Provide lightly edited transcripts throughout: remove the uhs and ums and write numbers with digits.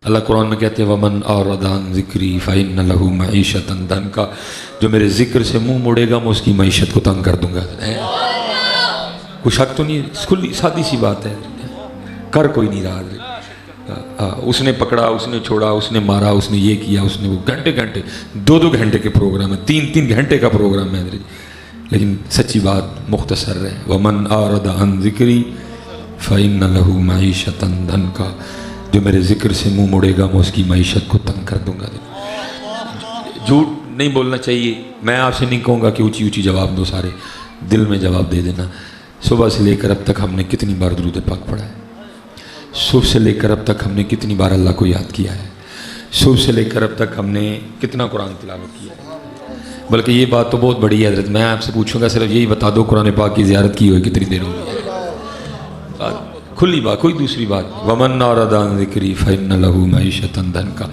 اللہ قرآن میں کہتے ہیں ومن اعرض عن ذکری فإن لہ معیشۃ ضنکا، جو میرے ذکر سے منہ موڑے گا میں اس کی معیشت کو تنگ کر دوں گا۔ کوئی شک تو نہیں، کھلی سادی سی بات ہے، کر کوئی نہیں رہا۔ اس نے پکڑا، اس نے چھوڑا، اس نے مارا، اس نے یہ کیا، اس نے وہ، گھنٹے گھنٹے، 2 گھنٹے کے پروگرام ہے، 3 گھنٹے کا پروگرام ہے، لیکن سچی بات مختصر ہے، ومن اعرض عن ذکری فإن لہ معیشۃ ضنکا، جو میرے ذکر سے منہ موڑے گا میں اس کی معیشت کو تنگ کر دوں گا۔ جھوٹ نہیں بولنا چاہیے، میں آپ سے نہیں کہوں گا کہ اونچی اونچی جواب دو، سارے دل میں جواب دے دینا۔ صبح سے لے کر اب تک ہم نے کتنی بار درود پاک پڑھا ہے؟ صبح سے لے کر اب تک ہم نے کتنی بار اللہ کو یاد کیا ہے؟ صبح سے لے کر اب تک ہم نے کتنا قرآن تلاوت کیا ہے؟ بلکہ یہ بات تو بہت بڑی ہے حضرت، میں آپ سے پوچھوں گا صرف یہی بتا دو قرآن پاک کی زیارت کی ہوئی کتنی دیر ہوئی ہے؟ بات کھلی بات، کوئی دوسری بات۔ ومن اعرض عن ذکری فإن لہ معیشۃ ضنکا،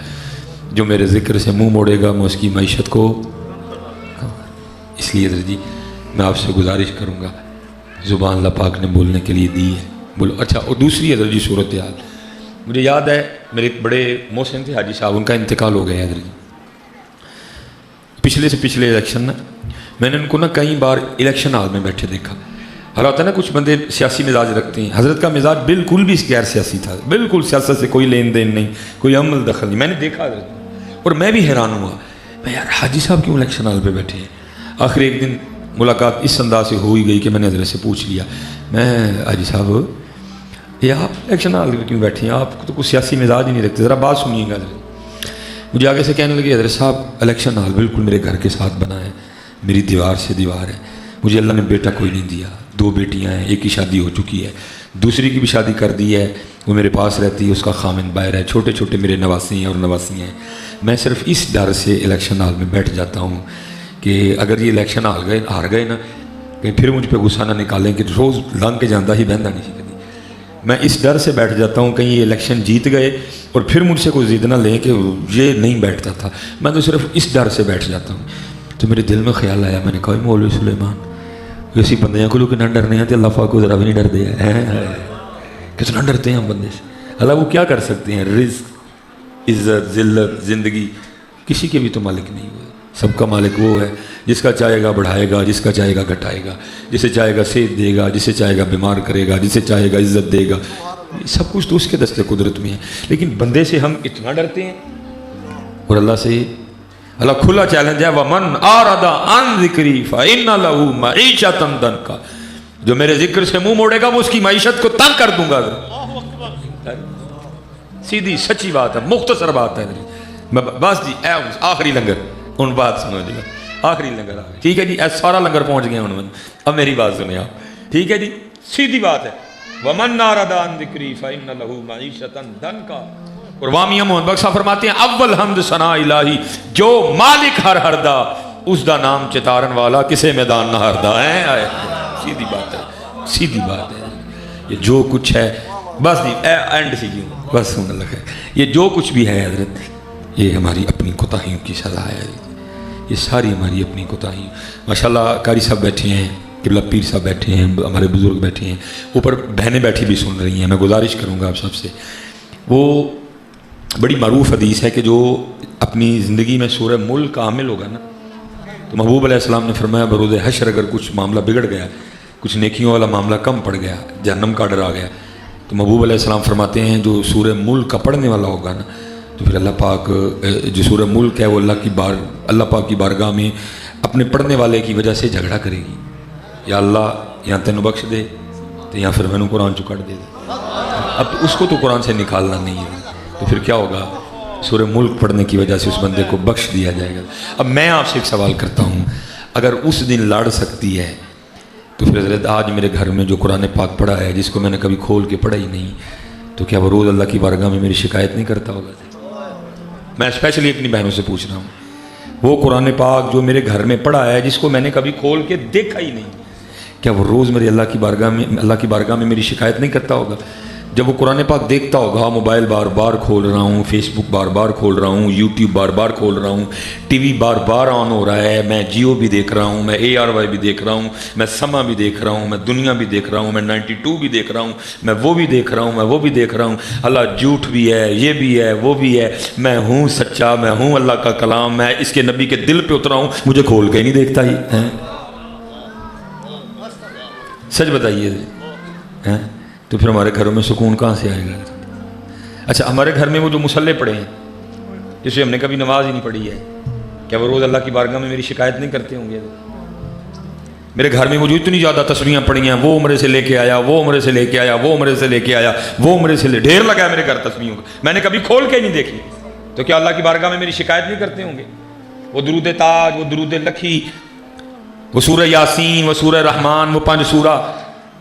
جو میرے ذکر سے منہ موڑے گا میں اس کی معیشت کو، اس لیے حضرت جی میں آپ سے گزارش کروں گا، زبان اللہ پاک نے بولنے کے لیے دی ہے، بولو۔ اچھا، اور دوسری حضرت جی صورتحال مجھے یاد ہے، میرے ایک بڑے محسن تھے حاجی صاحب، ان کا انتقال ہو گیا حضرت جی پچھلے سے پچھلے الیکشن نا، میں نے ان کو نا کئی بار الیکشن ہال میں بیٹھے دیکھا۔ حالات ہوتا ہے نا کچھ بندے سیاسی مزاج رکھتے ہیں، حضرت کا مزاج بالکل بھی غیر سیاسی تھا، بالکل سیاست سے کوئی لین دین نہیں، کوئی عمل دخل نہیں، میں نے دیکھا حضرت، اور میں بھی حیران ہوا، میں یار حاجی صاحب کیوں الیکشن ہال پہ بیٹھے ہیں؟ آخر ایک دن ملاقات اس انداز سے ہو ہی گئی کہ میں نے حضرت سے پوچھ لیا، میں حاجی صاحب یہ آپ الیکشن ہال پہ کیوں بیٹھے ہیں؟ آپ تو کچھ سیاسی مزاج ہی نہیں رکھتے، ذرا بات سنیے گا حضرت۔ مجھے آگے سے کہنے لگے حضرت صاحب الیکشن ہال بالکل میرے گھر کے ساتھ بنا ہے، میری دیوار سے دیوار ہے، مجھے اللہ نے بیٹا کوئی نہیں دیا، 2 بیٹیاں ہیں، ایک کی شادی ہو چکی ہے، دوسری کی بھی شادی کر دی ہے، وہ میرے پاس رہتی ہے، اس کا خامن باہر ہے، چھوٹے چھوٹے میرے نواسی ہیں اور نواسی ہیں۔ میں صرف اس ڈر سے الیکشن ہال میں بیٹھ جاتا ہوں کہ اگر یہ الیکشن ہار گئے نا کہ پھر مجھ پہ غصہ نہ نکالیں کہ روز لنگ کے جاندہ ہی بہندہ نہیں کبھی، میں اس ڈر سے بیٹھ جاتا ہوں کہیں یہ الیکشن جیت گئے اور پھر مجھ سے کوئی ضد نہ لیں کہ یہ نہیں بیٹھتا تھا، میں تو صرف اس ڈر سے بیٹھ جاتا ہوں۔ تو میرے دل میں خیال آیا، میں نے کہا مولوی سلیمان اسی بندیاں کو کتنا ڈرنے ہیں، اللہ پاک کو ذرا بھی نہیں ڈر دیا ہے، کتنا ڈرتے ہیں ہم بندے سے۔ اللہ وہ کیا کر سکتے ہیں؟ رزق، عزت، ذلت، زندگی کسی کے بھی تو مالک نہیں ہوئے، سب کا مالک وہ ہے جس کا چاہے گا بڑھائے گا، جس کا چاہے گا گھٹائے گا، جسے چاہے گا صحت دے گا، جسے چاہے گا بیمار کرے گا، جسے چاہے گا عزت دے گا، سب کچھ تو اس کے دست قدرت میں ہے۔ لیکن بندے سے ہم اتنا ڈرتے ہیں، اور اللہ سے اللہ کھلا چیلنج ہے، وَمَنْ أَعْرَضَ عَنْ ذِكْرِي فَإِنَّ لَهُ مَعِيشَةً ضَنْكَ، جو میرے ذکر سے منہ موڑے گا وہ اس کی معیشت کو تنگ کر دوں گا۔ سیدھی سچی بات ہے، مختصر بات ہے بس جی، آخری لنگر ان بات سنو جی، آخری لنگر ٹھیک ہے جی، سارا لنگر پہنچ گیا ہوں، اب میری بات سنیں آپ، ٹھیک ہے جی، سیدھی بات ہے، وَمَنْ أَعْرَضَ عَنْ ذِكْرِي فَإِنَّ لَهُ مَعِيشَةً ضَنْكَ۔ اور وامیہ محمد بخش صاحب فرماتے ہیں اول حمد ثنا الہی جو مالک ہر ہردا، اس دا نام چتارن والا کسے میدان نہ ہردا ہے۔ سیدھی بات ہے، سیدھی بات ہے، یہ جو کچھ ہے بس جی اینڈ سی جی، بس سن اللہ ہے، یہ جو کچھ بھی ہے حضرت یہ ہماری اپنی کوتاہیوں کی سزا ہے، یہ ساری ہماری اپنی کوتاہیوں۔ ماشاءاللہ قاری صاحب بیٹھے ہیں، قبلہ پیر صاحب بیٹھے ہیں، ہمارے بزرگ بیٹھے ہیں، اوپر بہنیں بیٹھی بھی سن رہی ہیں، میں گزارش کروں گا آپ سب سے، وہ بڑی معروف حدیث ہے کہ جو اپنی زندگی میں سورہ ملک کا عامل ہوگا نا، تو محبوب علیہ السلام نے فرمایا بروز حشر اگر کچھ معاملہ بگڑ گیا، کچھ نیکیوں والا معاملہ کم پڑ گیا، جہنم کا ڈر آ گیا، تو محبوب علیہ السلام فرماتے ہیں جو سورہ ملک کا پڑھنے والا ہوگا نا، تو پھر اللہ پاک جو سورہ ملک ہے وہ اللہ پاک کی بارگاہ میں اپنے پڑھنے والے کی وجہ سے جھگڑا کرے گی، یا اللہ یا تینوں بخش دے تو یا پھر میں نے قرآن چکڑ دے دے۔ اب تو اس کو تو قرآن سے نکالنا نہیں ہے، تو پھر کیا ہوگا؟ سورہ ملک پڑھنے کی وجہ سے اس بندے کو بخش دیا جائے گا۔ اب میں آپ سے ایک سوال کرتا ہوں، اگر اس دن لڑ سکتی ہے تو پھر حضرت آج میرے گھر میں جو قرآن پاک پڑھا ہے جس کو میں نے کبھی کھول کے پڑھا ہی نہیں، تو کیا وہ روز اللہ کی بارگاہ میں میری شکایت نہیں کرتا ہوگا؟ میں اسپیشلی اپنی بہنوں سے پوچھ رہا ہوں، وہ قرآن پاک جو میرے گھر میں پڑھا ہے جس کو میں نے کبھی کھول کے دیکھا ہی نہیں، کیا وہ روز میرے اللہ کی بارگاہ میں میری شکایت نہیں کرتا ہوگا؟ جب وہ قرآن پاک دیکھتا ہوگا موبائل بار بار کھول رہا ہوں، فیس بک بار بار کھول رہا ہوں، یوٹیوب بار بار کھول رہا ہوں، ٹی وی بار بار آن ہو رہا ہے، میں جیو بھی دیکھ رہا ہوں، میں ARY بھی دیکھ رہا ہوں، میں سما بھی دیکھ رہا ہوں، میں دنیا بھی دیکھ رہا ہوں، میں 92 بھی دیکھ رہا ہوں، میں وہ بھی دیکھ رہا ہوں، میں وہ بھی دیکھ رہا ہوں، اللہ جھوٹ بھی ہے، یہ بھی ہے، وہ بھی ہے، میں ہوں سچا، میں ہوں اللہ کا کلام، میں اس کے نبی کے دل پہ اترا ہوں، مجھے کھول کے نہیں دیکھتا ہی ہیں؟ سچ بتائیے ہیں؟ تو پھر ہمارے گھروں میں سکون کہاں سے آئے گا؟ اچھا ہمارے گھر میں وہ جو مصلے پڑے ہیں جسے ہم نے کبھی نماز ہی نہیں پڑھی ہے، کیا وہ روز اللہ کی بارگاہ میں میری شکایت نہیں کرتے ہوں گے؟ میرے گھر میں وہ جو اتنی زیادہ تسبیحاں پڑھی ہیں، وہ عمرے سے لے کے آیا، وہ عمرے سے لے کے آیا، وہ عمرے سے لے کے آیا، وہ عمرے سے ڈھیر لگا ہے میرے گھر تسبیحوں کا، میں نے کبھی کھول کے نہیں دیکھی، تو کیا اللہ کی بارگاہ میں میری شکایت نہیں کرتے ہوں گے؟ وہ درود تاج، وہ درود لکھی، وہ سورہ یاسین، وہ سورہ رحمان، وہ 5 سورہ،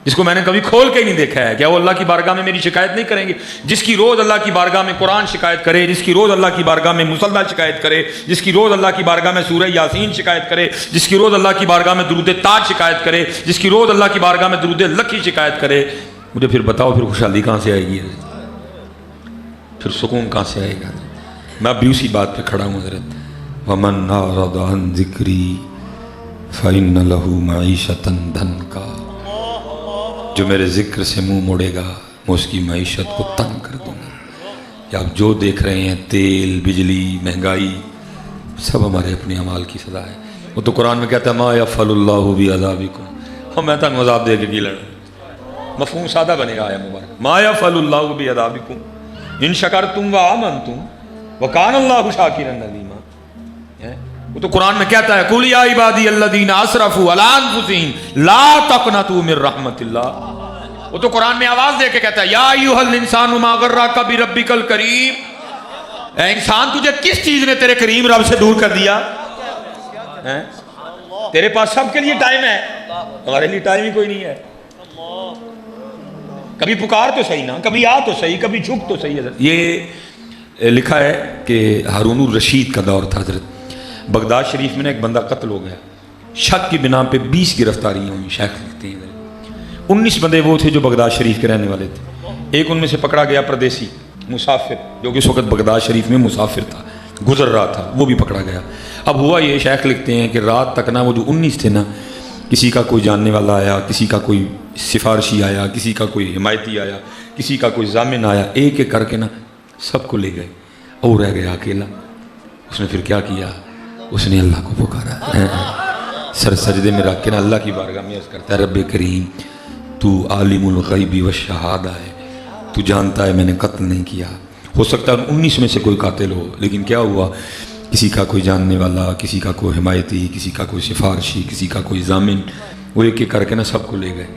جس کو میں نے کبھی کھول کے ہی نہیں دیکھا ہے، کیا وہ اللہ کی بارگاہ میں میری شکایت نہیں کریں گے؟ جس کی روز اللہ کی بارگاہ میں قرآن شکایت کرے، جس کی روز اللہ کی بارگاہ میں مصلی شکایت کرے، جس کی روز اللہ کی بارگاہ میں سورہ یاسین شکایت کرے، جس کی روز اللہ کی بارگاہ میں درود تاج شکایت کرے، جس کی روز اللہ کی بارگاہ میں درود لکھی شکایت کرے، مجھے پھر بتاؤ پھر خوشحالی کہاں سے آئے گی؟ پھر سکون کہاں سے آئے گا؟ میں اب بھی اسی بات پہ کھڑا ہوں حضرت، وَمَنْ أَعْرَضَ عَنْ ذِكْرِي فَإِنَّ لَهُ مَعِيشَةً ضَنْكًا، جو میرے ذکر سے منہ موڑے گا میں اس کی معیشت کو تنگ کر دوں گا۔ کہ آپ جو دیکھ رہے ہیں تیل، بجلی، مہنگائی، سب ہمارے اپنے اعمال کی سزا ہے۔ وہ تو قرآن میں کہتا ہے ما یفعل اللہ بعذابکم، میں تنگ عذاب دے کے کی لڑا، مفہوم سادہ بنے گا آیا مبارک، ما یفعل اللہ بعذابکم ان شکرتم وآمنتم وکان اللہ شاکرا علیما۔ وہ تو قرآن میں کہتا ہے قل یا عبادی الذین اسرفوا علی انفسہم لا تقنطوا من رحمت اللہ۔ وہ تو قرآن میں آواز دے کے کہتا ہے یا ایھا الانسان ما غرک بربک الکریم، اے انسان تجھے کس چیز نے تیرے کریم رب سے دور کر دیا؟ تیرے پاس سب کے لیے ٹائم ہے، ہمارے لیے ٹائم ہی کوئی نہیں ہے۔ کبھی پکار تو صحیح نا، کبھی آ تو صحیح، کبھی جھک تو صحیح۔ حضرت یہ لکھا ہے کہ ہارون الرشید کا دور تھا حضرت، بغداد شریف میں نے ایک بندہ قتل ہو گیا، شک کی بنا پہ 20 گرفتاریاں ہوئی، شیخ لکھتے ہیں 19 بندے وہ تھے جو بغداد شریف کے رہنے والے تھے، ایک ان میں سے پکڑا گیا پردیسی مسافر جو کہ اس وقت بغداد شریف میں مسافر تھا، گزر رہا تھا، وہ بھی پکڑا گیا۔ اب ہوا یہ، شیخ لکھتے ہیں کہ رات تک نا وہ جو 19 تھے نا، کسی کا کوئی جاننے والا آیا، کسی کا کوئی سفارشی آیا، کسی کا کوئی حمایتی آیا، کسی کا کوئی ضامن آیا، ایک ایک کر کے نا سب کو لے گئے، اور رہ گیا اکیلا۔ اس نے پھر کیا کیا؟ اس نے اللہ کو پکارا، سر سجدے میں رکھ کے نا اللہ کی بارگاہ میں عرض کرتا ہے رب کریم تو عالم الغیب والشہادہ ہے، تو جانتا ہے میں نے قتل نہیں کیا، ہو سکتا ہے 19 میں سے کوئی قاتل ہو، لیکن کیا ہوا، کسی کا کوئی جاننے والا، کسی کا کوئی حمایتی، کسی کا کوئی سفارشی، کسی کا کوئی ضامن، وہ ایک ایک کر کے نا سب کو لے گئے۔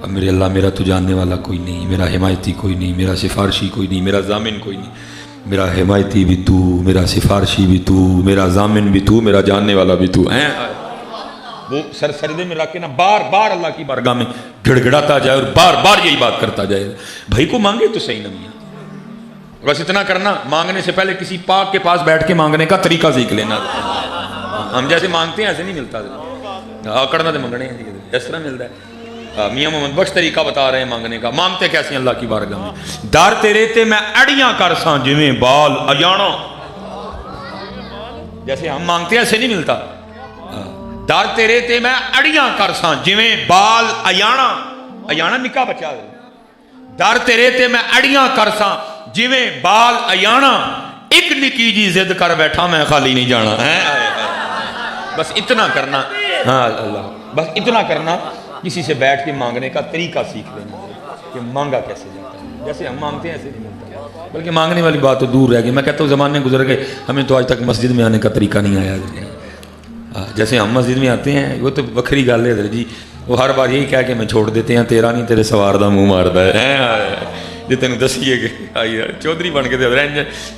اب میرے اللہ میرا تو جاننے والا کوئی نہیں، میرا حمایتی کوئی نہیں، میرا سفارشی کوئی نہیں، میرا ضامن کوئی نہیں، میرا حمایتی بھی تو، میرا سفارشی بھی تو، میرا ضامن بھی تو، میرا جاننے والا بھی تو ہیں۔ وہ سر سجدے میں رکھ کے نا بار بار اللہ کی بارگاہ میں گڑ گڑاتا جائے اور بار بار یہی بات کرتا جائے، بھائی کو مانگے تو صحیح نہ، بس اتنا کرنا، مانگنے سے پہلے کسی پاک کے پاس بیٹھ کے مانگنے کا طریقہ سیکھ لینا۔ ہم جیسے مانگتے ہیں ایسے نہیں ملتا، آکڑنا تو منگنے ہیں اس طرح ملتا ہے۔ میاں محمد بخش طریقہ بتا رہے ہیں مانگنے کا، مانگتے کیسے ہیں اللہ کی بارگاہ میں؟ در تیرے تے میں اڑیاں کر ساں جویں بال اجانا، جیسے ہم مانگتے ہیں ایسے نہیں ملتا۔ در تیرے تے میں اڑیاں کر ساں جویں بال اجانا، اجانا نکا بچہ، در تیرے تے میں اڑیاں کر ساں جویں بال اجانا، ایک نکی جی ضد کر بیٹھا میں خالی نہیں جانا ہے۔ بس اتنا کرنا، ہاں اللہ، بس اتنا کرنا، کسی سے بیٹھ کے مانگنے کا طریقہ سیکھ لینا کہ مانگا کیسے جاتا ہے، جیسے ہم مانگتے ہیں ایسے نہیں ملتا، بلکہ مانگنے والی بات تو دور رہ گئی۔ میں کہتا ہوں زمانے گزر گئے، ہمیں تو آج تک مسجد میں آنے کا طریقہ نہیں آیا۔ جیسے ہم مسجد میں آتے ہیں وہ تو بکھری گل ہے جی، وہ ہر بار یہی کہہ کے میں چھوڑ دیتے ہیں تیرا نہیں تیرے سوار دا منہ ماردا ہے، جو تینوں دسیے کہ چودھری بن کے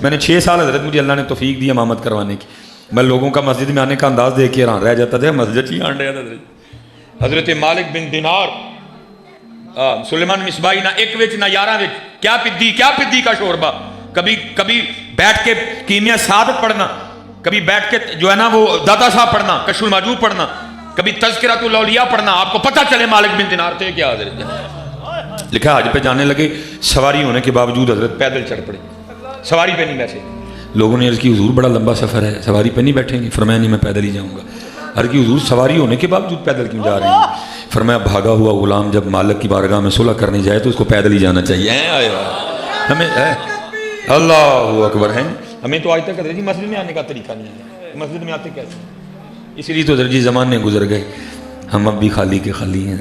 میں نے 6 سال حضرت مجھے اللہ نے توفیق دی امامت کروانے کی، میں لوگوں کا مسجد میں آنے کا انداز دیکھ کے حیران رہ جاتا تھا، مسجد ہی آن رہا تھا۔ حضرت مالک بن دینار سلیمان مصباحی نہ 1 وچ نہ 11 وچ کیا پدی کا شوربہ، کبھی بیٹھ کے کیمیا سعادت پڑھنا، کبھی بیٹھ کے جو ہے نا وہ دادا صاحب پڑھنا، کشف الماجوب پڑھنا، کبھی تذکرۃ الاولیاء پڑھنا، آپ کو پتہ چلے مالک بن دینار تھے کیا حضرت۔ لکھا حج پہ جانے لگے، سواری ہونے کے باوجود حضرت پیدل چڑھ پڑے، سواری پہ نہیں بیٹھے۔ لوگوں نے عرض کی حضور بڑا لمبا سفر ہے، سواری پہ نہیں بیٹھیں گے؟ فرمایا نہیں، میں پیدل ہی جاؤں گا۔ عرض کی حضور سواری ہونے کے باوجود پیدل کیوں جا رہے ہیں؟ فرمایا بھاگا ہوا غلام جب مالک کی بارگاہ میں صلح کرنے جائے تو اس کو پیدل ہی جانا چاہیے۔ ہمیں اللہ اکبر ہیں، ہمیں تو آج تک حضرت جی مسجد میں آنے کا طریقہ نہیں ہے، مسجد میں آتے کیسے؟ اس لیے تو حضرت جی زمانے گزر گئے، ہم اب بھی خالی کے خالی ہیں۔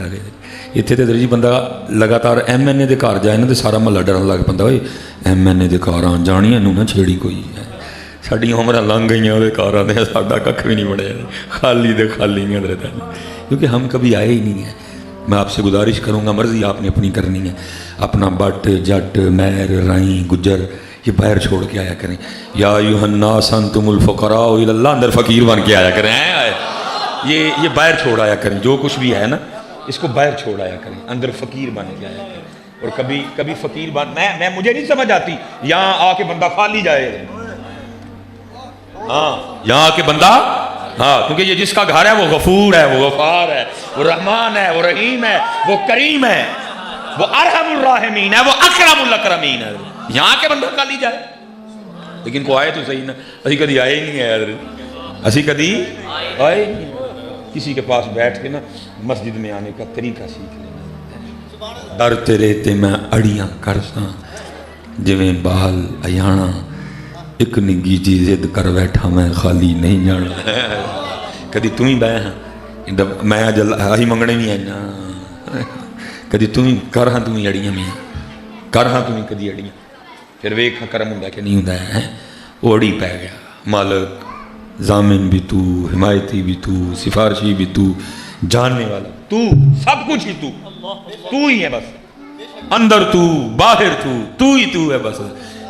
اتنے تو حضرت جی بندہ لگاتار ایم این اے دے گھر جائے نا تو سارا محلہ ڈرن لگ پہ، ہوئے ایم این اے دے گھر جانیاں نہ چھیڑی کوئی ہے، ساڈیاں عمریں لنگ گئی وہ گھر آتے، ساڈا کھ بھی نہیں بڑھیا، خالی دے خالی ہیں حضرت، کیونکہ ہم کبھی آئے ہی نہیں ہیں۔ میں آپ سے گزارش کروں گا، مرضی آپ نے اپنی کرنی ہے، اپنا بٹ جٹ مہر رائیں گجر یہ باہر چھوڑ کے آیا کریں۔ یا ایھا الناس انتم الفقراء الی اللہ، اندر فقیر بن کے آیا کریں، یہ باہر چھوڑ آیا کریں، جو کچھ بھی ہے نا اس کو باہر چھوڑ آیا کریں، اندر فقیر بن کے آیا کریں۔ اور کبھی فقیر بن میں مجھے نہیں سمجھ آتی یہاں آ کے بندہ خالی جائے، ہاں یہاں آ کے بندہ، ہاں کیونکہ یہ جس کا گھر ہے وہ غفور ہے، وہ غفار ہے، وہ رحمان ہے، وہ رحیم ہے، وہ کریم ہے، وہ ارحم الراحمین ہے، وہ اکرم الاکرمین ہے۔ یہاں کے بندہ خالی جائے، لیکن کو آئے تو صحیح نا، اسی کدی آئے ہی نہیں ہے حضرت، اسی کدی آئے ہی نہیں۔ کسی کے پاس بیٹھ کے نا مسجد میں آنے کا طریقہ سیکھ لینا۔ در تیرے تے میں اڑیاں کرساں جویں بال ایانا، ایک نگی جی ضد کر بیٹھا میں خالی نہیں جانا۔ کدی تم ہی بہ ہاں میں اج آہی منگنے نہیں آئینا، کدی تم ہی کر ہاں، تم ہی اڑیاں میں کر ہاں، تم ہی کدی اڑیاں، پھر ویکھ کرم ہوں کہ نہیں ہوں، وہ اڑی پہ گیا۔ مالک ضامن بھی تو، حمایتی بھی تو، سفارشی بھی تو، جاننے والا تو، سب کچھ ہی تو ہی ہے، بس اندر تو باہر تو ہی تو ہے بس۔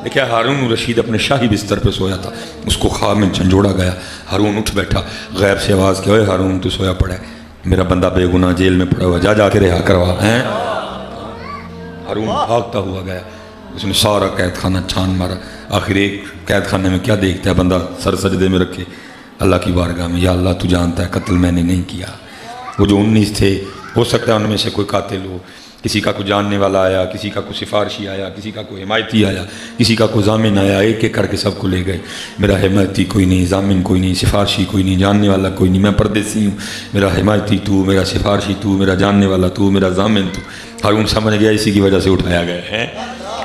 دیکھیں ہارون رشید اپنے شاہی بستر پہ سویا تھا، اس کو خواب میں جھنجھوڑا گیا، ہارون اٹھ بیٹھا، غیب سے آواز کہ اوے ہارون تو سویا پڑا ہے، میرا بندہ بے گناہ جیل میں پڑا ہوا، جا کے رہا کروا ہیں۔ ہارون بھاگتا ہوا گیا، اس نے سارا قید خانہ چھان مارا، آخر ایک قید خانے میں کیا دیکھتا ہے بندہ سر سجدے میں رکھے اللہ کی بارگاہ میں، یا اللہ تو جانتا ہے قتل میں نے نہیں کیا۔ وہ جو 19 تھے ہو سکتا ہے ان میں سے کوئی قاتل ہو، کسی کا کوئی جاننے والا آیا، کسی کا کوئی سفارشی آیا، کسی کا کوئی حمایتی آیا، کسی کا کوئی ضامن آیا، ایک ایک کر کے سب کو لے گئے۔ میرا حمایتی کوئی نہیں، ضامن کوئی نہیں، سفارشی کوئی نہیں، جاننے والا کوئی نہیں، میں پردیسی ہوں، میرا حمایتی تو، میرا سفارشی تو، میرا جاننے والا تو، میرا ضامن تو۔ ہارون سمجھ گیا اسی کی وجہ سے اٹھایا گیا ہے۔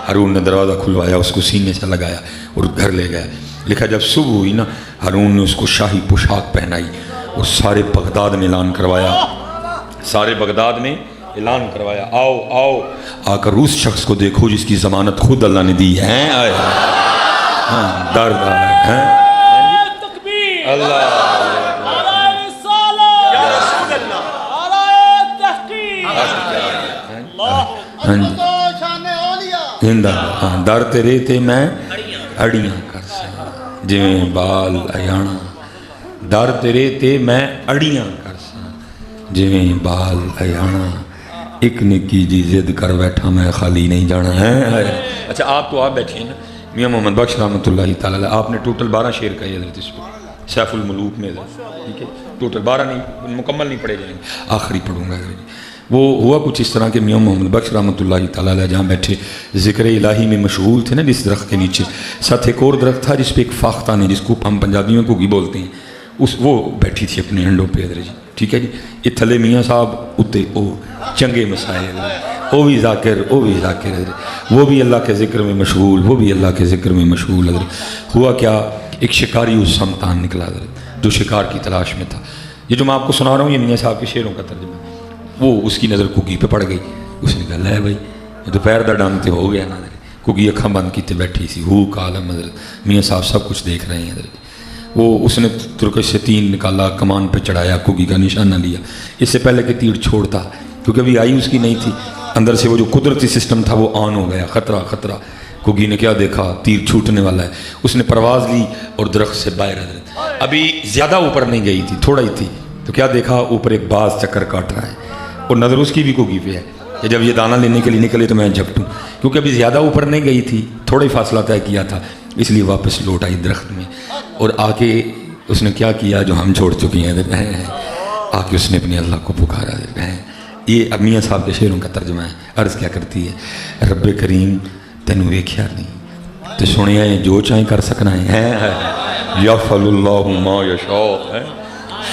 ہارون نے دروازہ کھلوایا، اس کو سینے سے لگایا اور گھر لے گیا۔ لکھا جب صبح ہوئی نا، ہارون نے اس کو شاہی پوشاک پہنائی اور سارے بغداد میں اعلان کروایا، سارے بغداد میں اعلان کروایا، آؤ آؤ آ کر اس شخص کو دیکھو جس کی ضمانت خود اللہ نے دی ہے۔ درد ہے اللہ در تیرے تے میں اڑیاں کرساں جویں بال ایانا، در تیرے تے میں اڑیاں کرساں جویں بال ایانا، ایک نکی جی ضد کر بیٹھا میں خالی نہیں جانا ہے۔ اچھا آپ تو آپ بیٹھے ہیں نا، میاں محمد بخش رحمۃ اللہ تعالیٰ آپ نے ٹوٹل 12 شعر کہے حضرت اس پر سیف الملوک میں، ٹھیک ہے ٹوٹل 12 نہیں، مکمل نہیں پڑھے جائیں گے، آخری پڑھوں گا حضرت۔ وہ ہوا کچھ اس طرح کہ میاں محمد بخش رحمۃ اللہ تعالیٰ علیہ جہاں بیٹھے ذکر الہی میں مشغول تھے نا جس درخت کے نیچے، ساتھ ایک اور درخت تھا جس پہ ایک فاختہ نے، جس کو ہم پنجابی میں گھگی بولتے ہیں، وہ بیٹھی تھی اپنے انڈوں پہ حضرت جی، ٹھیک ہے جی۔ یہ تھلے میاں صاحب اتے او چنگے مسائل، وہ بھی ذاکر حضرت، وہ بھی اللہ کے ذکر میں مشغول، وہ بھی اللہ کے ذکر میں مشغول حضرت۔ ہوا کیا، ایک شکاری اس سمتان نکلا حضرت جو شکار کی تلاش میں تھا۔ یہ جو میں آپ کو سنا رہا ہوں یہ میاں صاحب کے شعروں کا ترجمہ، وہ اس کی نظر کگی پہ پڑ گئی، اس نے کہا لے بھائی دوپہر دا ڈانگ تے ہو گیا نا حضرت، کگی اکھاں بند کیتے بیٹھی سی، ہو کالم حضرت، میاں صاحب سب کچھ دیکھ رہے ہیں حضرت۔ وہ اس نے ترکش سے تین نکالا، کمان پہ چڑھایا، کگی کا نشانہ لیا، اس سے پہلے کہ تیر چھوڑتا، کیونکہ ابھی آئی اس کی نہیں تھی، اندر سے وہ جو قدرتی سسٹم تھا وہ آن ہو گیا، خطرہ۔ کگی نے کیا دیکھا، تیر چھوٹنے والا ہے، اس نے پرواز لی اور درخت سے باہر حضرت، ابھی زیادہ اوپر نہیں گئی تھی، تھوڑا ہی تھی، تو کیا دیکھا اوپر ایک باز چکر کاٹ رہا ہے، اور نظر اس کی بھی کگی پہ ہے کہ جب یہ دانہ لینے کے لیے نکلے تو میں جھپٹوں، کیونکہ ابھی زیادہ اوپر نہیں گئی تھی، تھوڑا ہی فاصلہ طے کیا تھا، اس لیے واپس لوٹ آئی درخت میں، اور آ کے اس نے کیا کیا جو ہم چھوڑ چکے ہیں، آ کے اس نے اپنے اللہ کو پکارا، یہ میاں صاحب کے شعروں کا ترجمہ ہے. عرض کیا کرتی ہے, رب کریم تینوں ویکھیا نہیں تو سنیا ہے جو چاہیں کر سکنا ہے. یفعل اللہ ما یشاء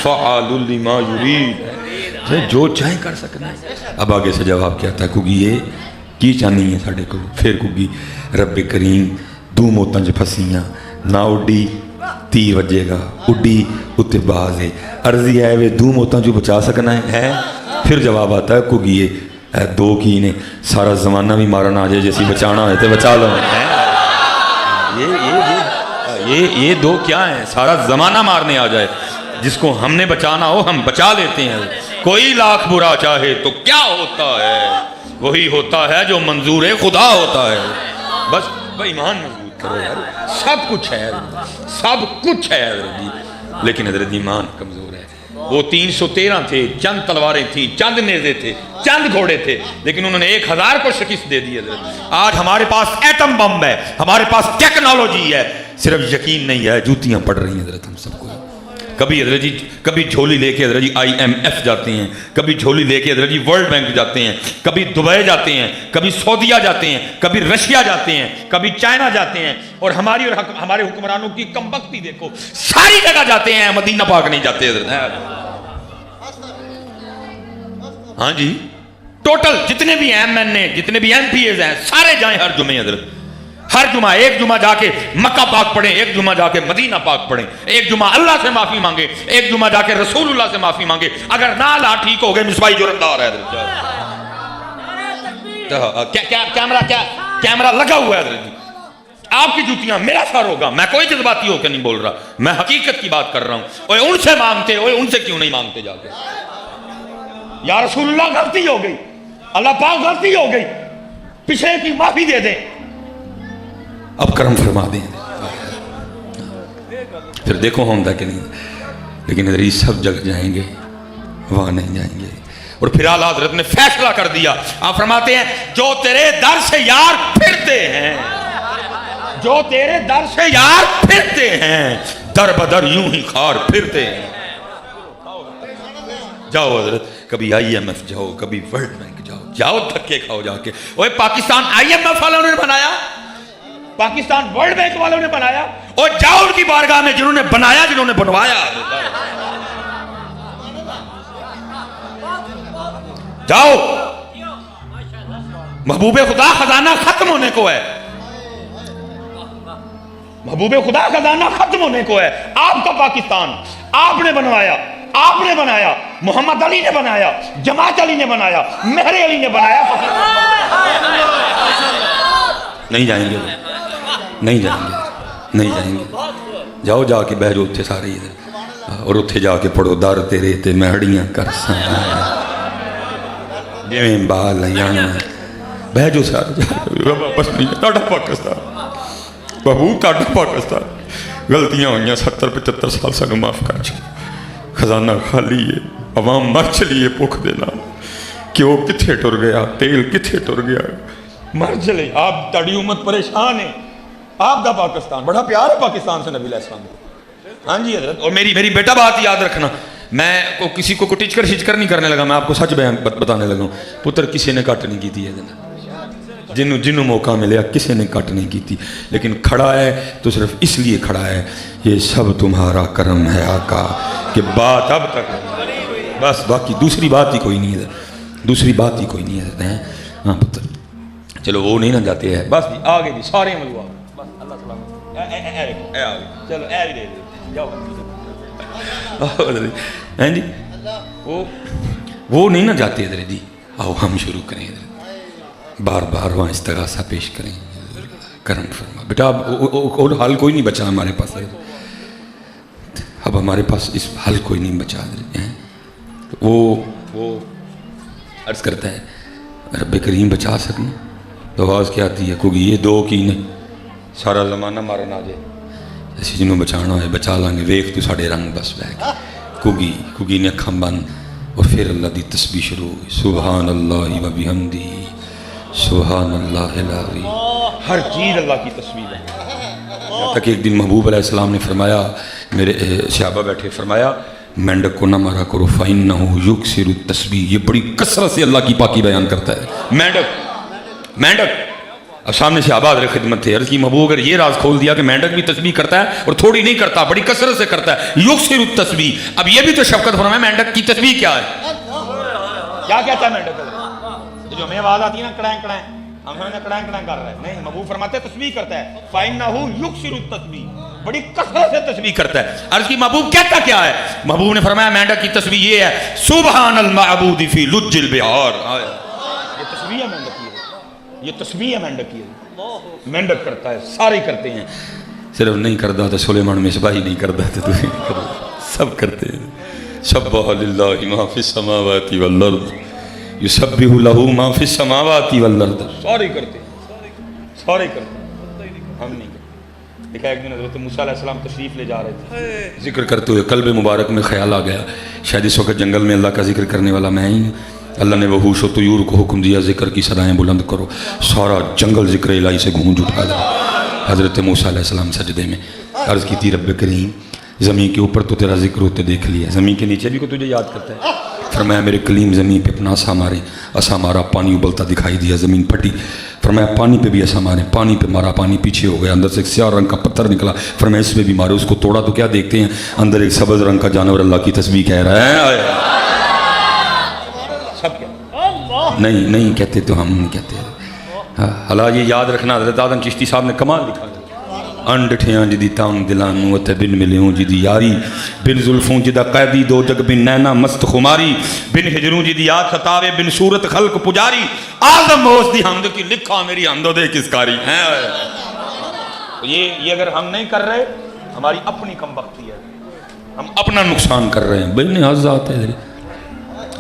فعال لما یرید, جو چاہیں کر سکنا ہے. اب آگے سے جواب کیا تھا کیونکہ یہ کی چاہنی ہے ساڑھے کو. پھر کیونکہ رب کریم دو موتاں چ پھسیاں نہ اڈی تیر وجے گا, اڈی اتنے باز ہے. عرضی ہے وہ دو موتاں جو بچا سکنا ہے. پھر جواب آتا ہے کیونکہ یہ دو کی نے سارا زمانہ بھی مارنا آ جائے جیسی بچانا ہے تو بچا لو. یہ دو کیا ہیں, سارا زمانہ مارنے آ جائے, جس کو ہم نے بچانا ہو ہم بچا لیتے ہیں. کوئی لاکھ برا چاہے تو کیا ہوتا ہے, وہی ہوتا ہے جو منظور خدا ہوتا ہے. بس ایمان مضبوط کرو یار, سب کچھ ہے, سب کچھ ہے جی, لیکن حضرت ایمان کمزور ہے. وہ 313 تھے, چند تلواریں تھیں, چند نیزے تھے, چند گھوڑے تھے, لیکن انہوں نے 1000 کو شکست دے دی. حضرت آج ہمارے پاس ایٹم بم ہے, ہمارے پاس ٹیکنالوجی ہے, صرف یقین نہیں ہے. جوتیاں پڑ رہی ہیں حضرت ہم سب کو. کبھی حضرت جی کبھی جھولی لے کے حضرت جی IMF جاتے ہیں, کبھی جھولی لے کے حضرت جی ورلڈ بینک جاتے ہیں, کبھی دبئی جاتے ہیں, کبھی سعودیہ جاتے ہیں, کبھی رشیا جاتے ہیں, کبھی چائنا جاتے ہیں. اور ہمارے حکمرانوں کی کم بختی دیکھو, ساری جگہ جاتے ہیں, مدینہ پاک نہیں جاتے حضرت. ہاں جی, ٹوٹل جتنے بھی MNA جتنے بھی MPAs ہیں سارے جائیں ہر جمعے حضرت, ہر جمعہ. ایک جمعہ جا کے مکہ پاک پڑھیں, ایک جمعہ جا کے مدینہ پاک پڑھیں, ایک جمعہ اللہ سے معافی مانگے, ایک جمعہ جا کے رسول اللہ سے معافی مانگے. اگر نہ اللہ ٹھیک ہو گئے مصباحی جرندار ہے. کیمرہ لگا ہوا ہے حضرت جی, آپ کی جوتیاں میرا سر ہوگا. میں کوئی جذباتی ہو کے نہیں بول رہا, میں حقیقت کی بات کر رہا ہوں. اوے ان سے مانگتے, اوے ان سے کیوں نہیں مانگتے جا کے. یا رسول اللہ غلطی ہو گئی, اللہ پاک غلطی ہو گئی, پچھلے کی معافی دے دیں, اب کرم فرما دیں. پھر دیکھو ہم کہ نہیں, لیکن حضرت سب جگہ جائیں گے, وہاں نہیں جائیں گے. اور پھر اعلیٰ حضرت نے فیصلہ کر دیا. آپ فرماتے ہیں جو تیرے در سے یار پھرتے ہیں, جو تیرے در سے یار پھرتے ہیں, در بدر یوں ہی خار پھرتے ہیں. جاؤ حضرت, کبھی IMF جاؤ, کبھی ورلڈ بینک جاؤ, جاؤ دھکے کھاؤ جا کے. اوے پاکستان IMF والوں نے بنایا, پاکستان ورلڈ بینک والوں نے بنایا, اور جاؤ ان کی بارگاہ میں جنہوں نے بنایا, جنہوں نے بنوایا. جاؤ, محبوب خدا خزانہ ختم ہونے کو ہے, محبوب خدا خزانہ ختم ہونے کو ہے. آپ کا پاکستان آپ نے بنوایا, آپ نے بنایا, محمد علی نے بنایا, جماعت علی نے بنایا, مہر علی نے بنایا. نہیں جائیں گے, نہیں جائیں گے, نہیں جائیں گے. جاؤ جا کے بہ جو اتھے سارے ادھر, اور اتھے جا کے پڑھو در تیرے تے مہڑیاں کر ساں جویں بال یاں, بہ جو سارے واپس نہیں. تاڑا پاکستان بہو, تاڑا پاکستان, غلطیاں ہوئیاں 70-75 سال سانو معاف کر چکے. خزانہ خالی ہے, عوام مر چلی ہے بھوک دے نال. کیوں کتھے ٹر گیا, تیل کتھے ٹر گیا, مر چلے. آپ تاڑی امت پریشان ہے. آپ کا پاکستان بڑا پیار ہے پاکستان سے نبی علیہ السلام کو. ہاں جی حضرت. اور میری بیٹا بات یاد رکھنا, میں کسی کو ٹچکر شچکر نہیں کرنے لگا, میں آپ کو سچ بیان بتانے لگا ہوں. پتر کسی نے کٹ نہیں کی تھی, جنہوں موقع ملیا کسی نے کٹ نہیں کی تھی, لیکن کھڑا ہے تو صرف اس لیے کھڑا ہے, یہ سب تمہارا کرم ہے آقا, کہ بات اب تک بس, باقی دوسری بات ہی کوئی نہیں ہے, دوسری بات ہی کوئی نہیں ہے. ہاں پتر چلو وہ نہیں نہ جاتے ہیں, بس جی آگے جی سارے ملوا, بس اللہ سلام, اے آگے چلو, اے بھی دے دے جاؤ. ہیں جی وہ نہیں نہ جاتے حضرت جی. آؤ ہم شروع کریں حضرت, بار بار وہاں استغاثہ پیش کریں, کرم فرما. بیٹا اور حل کوئی نہیں بچا ہمارے پاس, اب ہمارے پاس اس حل کوئی نہیں بچا حضرت. وہ عرض کرتا ہے رب کریم بچا سکیں, تو آواز کیا آتی ہے, کیونکہ یہ دو کی نہیں سارا زمانہ مارن آ جائے, ایسے جنہوں بچانا ہے بچا لیں گے. ویخ تو ساڑھے رنگ بس بہ کے کگی نے اکھاں بند, اور پھر اللہ دی تسبیح شروع ہوئی, سبحان اللہ و بحمدہ سبحان اللہ العظیم. ہر چیز اللہ کی تسبیح ہے. تک ایک دن محبوب علیہ السلام نے فرمایا, میرے صحابہ بیٹھے, فرمایا مینڈک کو نہ مارا کرو فإنہ یکسر التسبیح، یہ بڑی کثرت سے اللہ کی پاکی بیان کرتا ہے۔ مینڈک اب سامنے سے آباد رہے خدمت تھے، عرض کی محبوب اگر یہ راز کھول دیا کہ مینڈک بھی تسبیح کرتا ہے اور تھوڑی نہیں کرتا، بڑی کثرت سے کرتا ہے، یکسر التسبیح، اب یہ بھی تو شفقت فرمائے مینڈک کی تسبیح کیا ہے؟ کیا کہتا ہے مینڈک؟ جو ہمیں آواز آتی ہے نا کڑائیں کڑائیں، ہم ہمیں کڑائیں کڑائیں کر رہے ہیں، نہیں محبوب فرماتے ہیں تسبیح کرتا ہے، فإنہ یکسر التسبیح، بڑی کثرت سے تسبیح کرتا ہے۔ عرض کی محبوب کہتا کیا ہے؟ محبوب نے فرمایا مینڈک کی تسبیح یہ ہے، سبحان المعبود فی لج البحار، یہ تسبیح ہے مینڈک کی، یہ تسبیح ہے مینڈک کی، مینڈک کرتا ہے، سارے کرتے ہیں، صرف نہیں کرتا تو سلیمان مصباحی نہیں کرتا تو سب کرتے ہیں۔ سبح للہ ما فی السماوات والارض یسبح لہ ما فی السماوات والارض، سارے کرتے ہیں، سارے کرتے ہیں، ہم نہیں کرتے۔ دیکھا ایک دن حضرت موسیٰ علیہ السلام تشریف لے جا رہے تھے، ذکر کرتے ہوئے قلب مبارک میں خیال آ گیا شاید اس وقت جنگل میں اللہ کا ذکر کرنے والا میں ہی ہوں۔ اللہ نے وحوش و طیور کو حکم دیا ذکر کی صدائیں بلند کرو، سارا جنگل ذکر الہی سے گونج اٹھا لگا۔ حضرت موسیٰ علیہ السلام سجدے میں عرض کی تھی رب کریم زمین کے اوپر تو تیرا ذکر ہوتے دیکھ لیا، زمین کے نیچے بھی کو تجھے یاد کرتا ہے؟ فرمایا میرے کلیم زمین پہ اپنا عصا مارے، عصا مارا پانی ابلتا دکھائی دیا، زمین پھٹی، فرمایا پانی پہ بھی عصا مارے، پانی پہ مارا پانی پیچھے ہو گیا، اندر سے ایک سیاہ رنگ کا پتھر نکلا، فرمایا اس میں بھی مارے، اس کو توڑا تو کیا دیکھتے ہیں اندر ایک سبز رنگ کا جانور اللہ کی تسبیح کہہ رہا ہے۔ سب کیا نہیں کہتے تو ہم نہیں کہتے۔ حالانکہ یہ یاد رکھنا حضرت آدم چشتی صاحب نے کمال دکھا دیا، انڈٹھیاں جدی تام دلانو تے بن ملیوں جدی یاری، بن زلفوں جدہ قیدی دو جگ بن نینا مست خماری، بن ہجروں جدی یاد خطابے بن صورت خلق پجاری، آدم موس دی حمد کی لکھا میری حمدو دے کس کاری ہے۔ یہ اگر ہم نہیں کر رہے ہماری اپنی کم بختی ہے، ہم اپنا نقصان کر رہے ہیں، بے نیاز ذات ہے،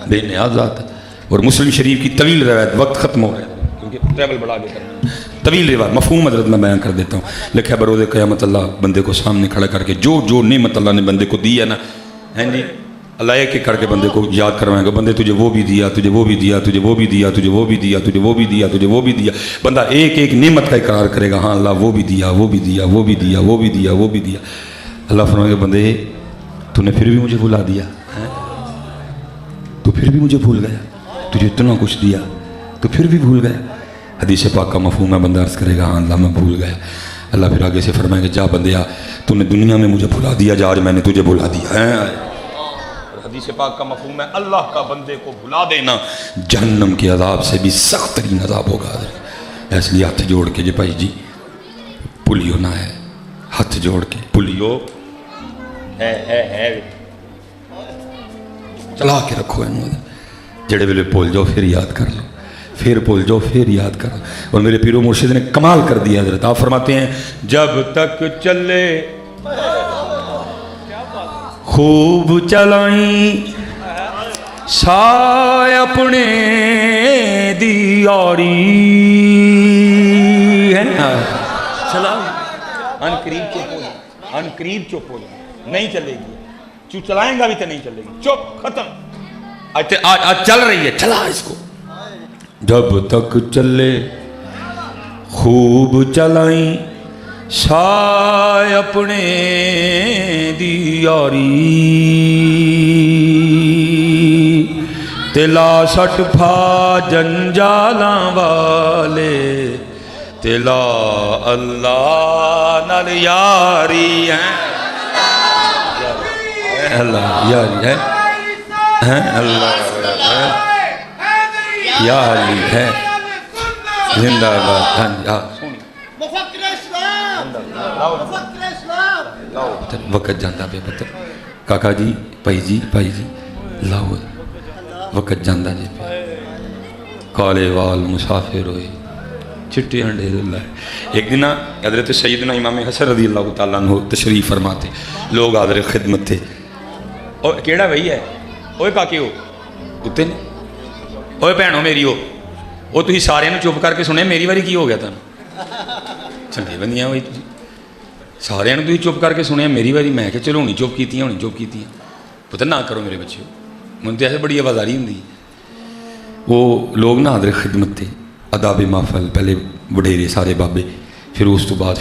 بے نیاز ذات ہے۔ اور مسلم شریف کی طویل روایت، وقت ختم ہو رہا ہے کیونکہ ٹریول بڑھا کے کرنا، طویل روایت مفہوم حضرت میں بیان کر دیتا ہوں۔ لکھا بروز قیامت اللہ بندے کو سامنے کھڑا کر کے جو نعمت اللہ نے بندے کو دی ہے نا، ہیں جی اللہ ایک ایک کر کے بندے کو یاد کروائیں گا، بندے تجھے وہ بھی دیا، تجھے وہ بھی دیا، تجھے وہ بھی دیا، تجھے وہ بھی دیا، تجھے وہ بھی دیا، تجھے وہ بھی دیا، بندہ ایک ایک نعمت کا اقرار کرے گا، ہاں اللہ وہ بھی دیا، وہ بھی دیا، وہ بھی دیا، وہ بھی دیا، وہ بھی دیا۔ اللہ فرمائے گا بندے تو نے پھر بھی مجھے بھلا دیا، تو پھر بھی مجھے بھول گیا، تجھے اتنا کچھ دیا تو پھر بھی بھول گیا۔ حدیث پاک کا مفہوم ہے، بندہ عرض کرے گا ہاں اللہ میں بھول گیا۔ اللہ پھر آگے سے فرمائے گا جا بندیا تو نے دنیا میں مجھے بھلا دیا، جا آج میں نے تجھے بھلا دیا ہے۔ حدیث پاک کا مفہوم ہے اللہ کا بندے کو بھلا دینا جہنم کے عذاب سے بھی سخت ترین عذاب ہوگا۔ اس لیے ہاتھ جوڑ کے جی بھائی جی بھولیو نہ ہے، ہاتھ جوڑ کے بھولیو ہے چلا کے رکھو انہوں جڑے ویلے بھول جاؤ پھر یاد کر لو، پھر بھول جاؤ پھر یاد کر لو۔ اور میرے پیر و مرشد نے کمال کر دیا حضرت، آپ فرماتے ہیں جب تک چلے خوب چلائیں سائے اپنے دیاری ہے نا، چلاؤ ان قریب چپ ہو جائے، نہیں چلے گی، چلائیں گا بھی تو نہیں چلے گی، چپ ختم، آج چل رہی ہے چلا اس کو۔ جب تک چلے خوب چلائیں سائے اپنے دیاری، تلا سٹ پھا جنجالاں والے، تلا اللہ نال یاری ہے، اللہ یاری ہے، اللہ یا علی ہے زندہ باد۔ وقت جاندہ بے پتر کاکا جی بھائی جی لاؤ وقت جاندہ جی پہ کالے وال مسافر ہوئے چٹے انڈے اللہ۔ ایک دن حضرت سیدنا امام حسن رضی اللہ تعالیٰ عنہ تشریف فرماتے، لوگ حاضر خدمت تھے، اور کیڑا بھائی ہے اوے کاکے ہو کتے نے، اوے بھینوں میری ہو، وہ تھی سارے چپ کر کے سنے میری باری کی ہو گیا تھا چنگے بندیاں ہوئی تھی سارے تھی چپ کر کے سنے میری باری، میں کہ چلو ہونی چپ کی ہونی چپ کی پتہ نہ کرو میرے بچے، من تو ایسے بڑی آوازاری ہوں۔ وہ لوگ نہ حاضر خدمت تھے، آداب محفل، پہلے وڈیرے سارے بابے، پھر اس تو بعد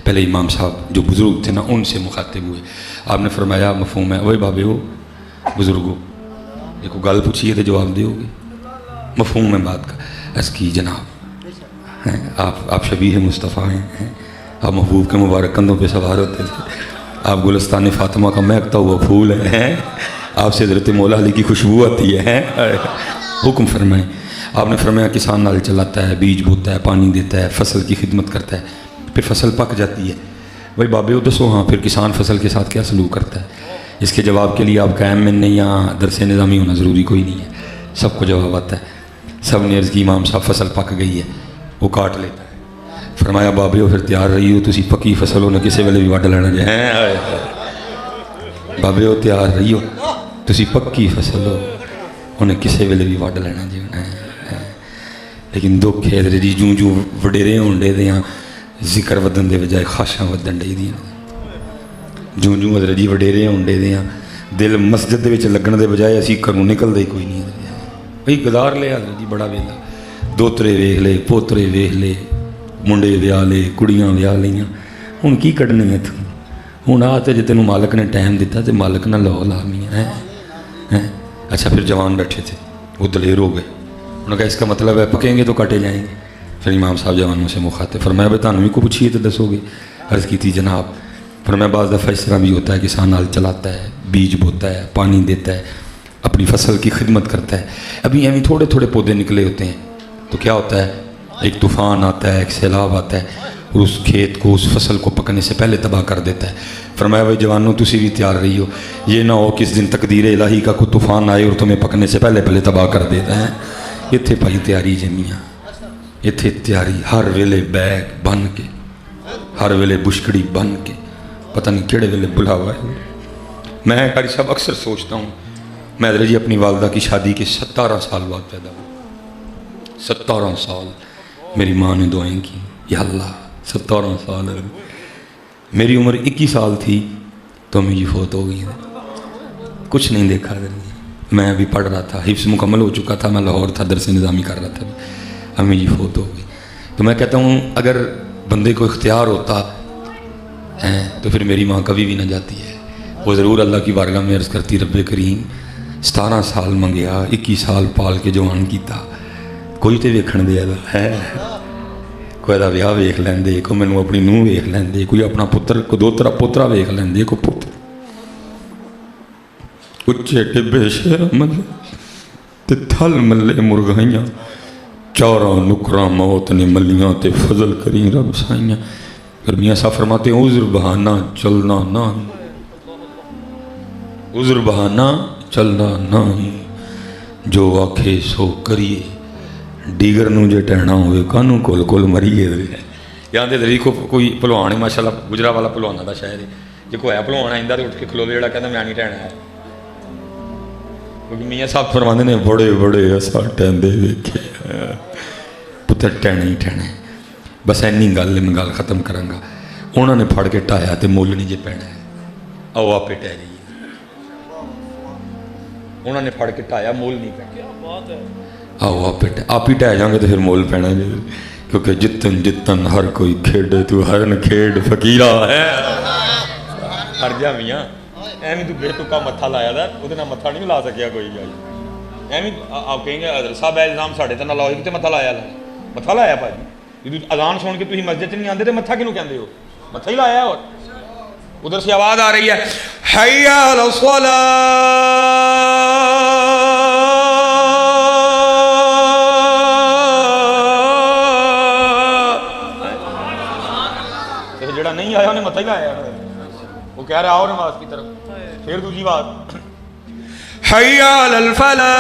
پہلے امام صاحب جو بزرگ تھے نا ان سے مخاطب ہوئے. آپ نے فرمایا مفہوم ہے وہی بابے ہو بزرگوں دیکھو گل پوچھیے تو جواب دو گے مفہوم ہے بات کا. اس کی جناب آپ شبیہ مصطفیٰ ہیں آپ محبوب کے مبارک کندھوں پہ سوار ہوتے تھے. آپ گلستان فاطمہ کا مہکتا ہوا پھول ہیں. آپ سے حضرت مولا علی کی خوشبو آتی ہے. حکم فرمائیں. آپ نے فرمایا کسان نال چلاتا ہے بیج بوتا ہے پانی دیتا ہے فصل کی خدمت کرتا ہے پھر فصل پک جاتی ہے. بھائی بابے دسو ہاں پھر کسان فصل کے ساتھ کیا سلوک کرتا ہے. اس کے جواب کے لیے آپ قائم میں نہیں یہاں درس نظامی ہونا ضروری کوئی نہیں ہے. سب کو جواب آتا ہے. سب نے عرض کی امام صاحب فصل پک گئی ہے وہ کاٹ لیتا ہے. فرمایا بابے ہو پھر تیار رہی ہو تسی پکی فصل ہونا کسی ویلے بھی وڈ لینا جائے. بابے ہو تیار رہی ہو تسی پکی فصل ہو انہیں کسی ویلے بھی وڈ لینا جی. لیکن دکھ ہے جی جوں جوں وڈیرے ہونڈے دیاں ذکر ودن دے بجائے خاشاں ودن ڈے دیاں. جوں جوں حضرت جی وڈیرے ہونڈے دیاں دل مسجد دے وچ لگن دے بجائے اسی گھروں نکل دے کوئی نہیں. بھئی گزار لے حضرت جی بڑا ویلا دوترے ویکھ لے پوترے ویکھ لے منڈے ویاہ لے کڑیاں ویاہ لیاں ہن کی کڈنی ہے تو ہن آ تے جے تینوں مالک نے ٹائم دیتا تے مالک نہ لو لامی ہے. اچھا پھر جوان بیٹھے تھے وہ دلیر ہو گئے. انہوں نے کہا اس کا مطلب ہے پکیں گے تو کاٹے جائیں گے. پھر امام صاحب جوانوں سے مخاطب فرمایا بھائی تانوں کو پوچھیے تو دسو گے. عرض کی تھی جناب فرمایا بعض دفعہ اس طرح بھی ہوتا ہے کسان نال چلاتا ہے بیج بوتا ہے پانی دیتا ہے اپنی فصل کی خدمت کرتا ہے. ابھی ایویں تھوڑے تھوڑے پودے نکلے ہوتے ہیں تو کیا ہوتا ہے ایک طوفان آتا ہے ایک سیلاب آتا ہے اور اس کھیت کو اس فصل کو پکنے سے پہلے تباہ کر دیتا ہے. فرمایا بھائی جوانوں تسی بھی تیار رہی ہو یہ نہ ہو کس دن تقدیر الہی کا کوئی طوفان آئے اور تمہیں پکنے سے پہلے تباہ کر دیتا ہے. اتھے پائی تیاری جمیاں اتھے تیاری ہر ویلے بیگ بن کے ہر ویلے بشکڑی بن کے پتہ نہیں کیڑے ویلے بلاوا ہے. میں قاری صاحب اکثر سوچتا ہوں میں حضرت جی اپنی والدہ کی شادی کے 17 سال بعد پیدا ہوں. 17 سال میری ماں نے دعائیں کی یا اللہ 17 سال. میری عمر 21 سال تھی تو امی جی فوت ہو گئی. کچھ نہیں دیکھا میں ابھی پڑھ رہا تھا حفظ مکمل ہو چکا تھا میں لاہور تھا درس نظامی کر رہا تھا امی جی فوت ہو گئی. تو میں کہتا ہوں اگر بندے کو اختیار ہوتا ہے تو پھر میری ماں کبھی بھی نہ جاتی ہے. وہ ضرور اللہ کی بارگاہ میں عرض کرتی رب کریم 17 سال منگیا 21 سال پال کے جوان کیتا کوئی تو ویکھن دے ہے کوئی دا ویاہ ویکھ لیندے کوئی مینوں اپنی نوہ ویکھ لیندے کوئی اپنا پتر کو دوترا پوترا ویکھ لیندے کوئی پتر اچھے ٹبے شیر ملے تے تھل ملے مرغائیاں چاروں نکراں موت نے ملیاں تے فضل کریں رب سائیاں. پھر میاں صاحب فرماتے ہیں عذر بہانہ چلنا نہ عذر بہانہ چلنا نہیں جو آکھے سو کریے دیگر نو جے ٹہنا ہوئے کانوں کول کول مریے. یہاں دے دری کو کوئی پلوان ہے ماشاء اللہ گجرا والا پلوانا دا شاید ہے جے کوئی ہے پلوان آئندہ تو اٹھ کے کھلو جڑا کہندا میں نہیں ٹہنا ہے. کیونکہ میاں صاحب فرماندے نے بڑے بڑے اساں ٹہندے ویکھے پتر ٹہنا ہی ٹہنا ہے. بس اینی گل میں گل ختم کراں گا. انہوں نے پھڑ کے ٹایا تے مول نہیں جے پینا ہے آؤ آپ ٹہ جائیے. انہوں نے پھڑ کے ٹایا مول نہیں پینا آؤ آپ ہی ٹہ جاؤں گے تو پھر مول پینا جی. کیونکہ جتن جتن ہر کوئی کھیڈے تو ہرن کھیڈ فقیرہ ہے. ہر جا میاں ایویں تو بے ٹکا متھا لایا تھا وہ متھا نہیں لا سکیا کوئی گل ایویں آپ کہیں گے حضرت صاحب الزام ساڈے تے نہ لاؤ کہ متھا لایا متھا لایا بھاجی جدو اذان سن کے تھی مسجد چ نہیں آتے تو متھا کینوں کہندے ہو متھا ہی لایا. اور ادھر سے آواز آ رہی ہے حی علی الصلاۃ جڑا نہیں آیا انہیں متھا ہی لایا. وہ کہہ رہا آؤ نماز کی طرف. پھر دوسری بات حی علی الفلاح